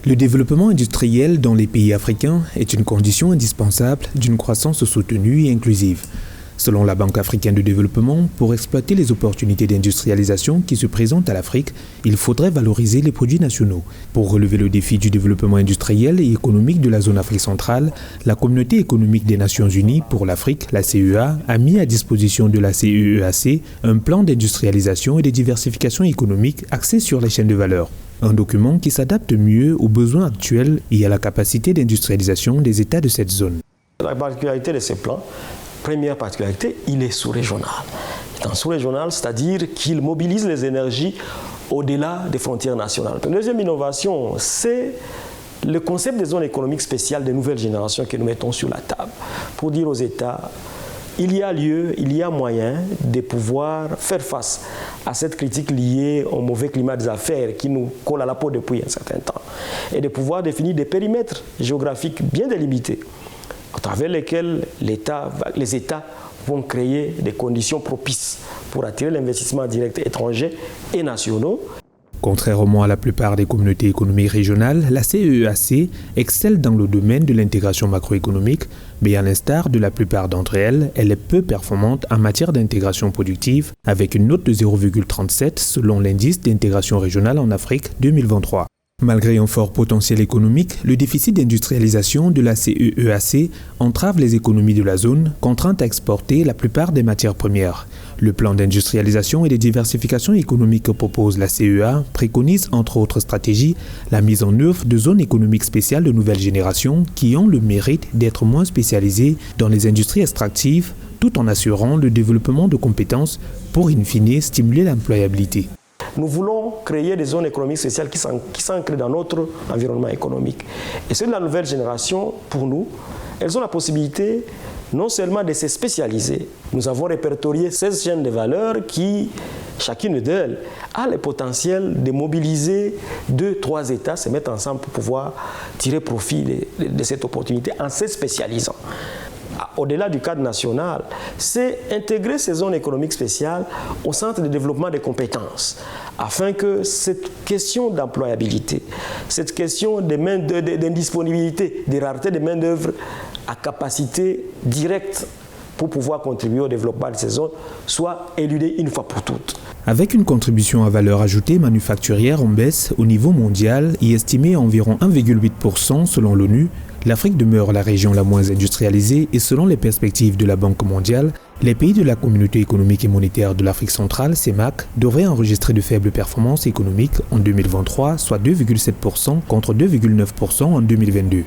Le développement industriel dans les pays africains est une condition indispensable d'une croissance soutenue et inclusive. Selon la Banque africaine de développement, pour exploiter les opportunités d'industrialisation qui se présentent à l'Afrique, il faudrait valoriser les produits nationaux. Pour relever le défi du développement industriel et économique de la zone Afrique centrale, la Communauté économique des Nations Unies pour l'Afrique, la CEA, a mis à disposition de la CEEAC un plan d'industrialisation et de diversification économique axé sur les chaînes de valeur. Un document qui s'adapte mieux aux besoins actuels et à la capacité d'industrialisation des États de cette zone. La particularité de ce plan, première particularité, il est sous-régional. Il est sous-régional, c'est-à-dire qu'il mobilise les énergies au-delà des frontières nationales. La deuxième innovation, c'est le concept des zones économiques spéciales de nouvelle génération que nous mettons sur la table pour dire aux États il y a lieu, il y a moyen de pouvoir faire face à cette critique liée au mauvais climat des affaires qui nous colle à la peau depuis un certain temps et de pouvoir définir des périmètres géographiques bien délimités à travers lesquels les États vont créer des conditions propices pour attirer l'investissement direct étranger et nationaux. Contrairement à la plupart des communautés économiques régionales, la CEEAC excelle dans le domaine de l'intégration macroéconomique, mais à l'instar de la plupart d'entre elles, elle est peu performante en matière d'intégration productive, avec une note de 0,37 selon l'indice d'intégration régionale en Afrique 2023. Malgré un fort potentiel économique, le déficit d'industrialisation de la CEEAC entrave les économies de la zone, contraintes à exporter la plupart des matières premières. Le plan d'industrialisation et de diversification économique que propose la CEA préconise, entre autres stratégies, la mise en œuvre de zones économiques spéciales de nouvelle génération qui ont le mérite d'être moins spécialisées dans les industries extractives, tout en assurant le développement de compétences pour, in fine, stimuler l'employabilité. Nous voulons créer des zones économiques spéciales qui s'ancrent dans notre environnement économique. Et ceux de la nouvelle génération, pour nous, elles ont la possibilité non seulement de se spécialiser. Nous avons répertorié 16 chaînes de valeur qui, chacune d'elles, a le potentiel de mobiliser 2-3 États, se mettre ensemble pour pouvoir tirer profit de cette opportunité en se spécialisant. Au-delà du cadre national, c'est intégrer ces zones économiques spéciales au centre de développement des compétences, afin que cette question d'employabilité, cette question d'indisponibilité, de rareté de main-d'œuvre à capacité directe pour pouvoir contribuer au développement de ces zones soit éludée une fois pour toutes. Avec une contribution à valeur ajoutée manufacturière en baisse au niveau mondial et estimée à environ 1,8% selon l'ONU, l'Afrique demeure la région la moins industrialisée et selon les perspectives de la Banque mondiale, les pays de la Communauté économique et monétaire de l'Afrique centrale, CEMAC, devraient enregistrer de faibles performances économiques en 2023, soit 2,7% contre 2,9% en 2022.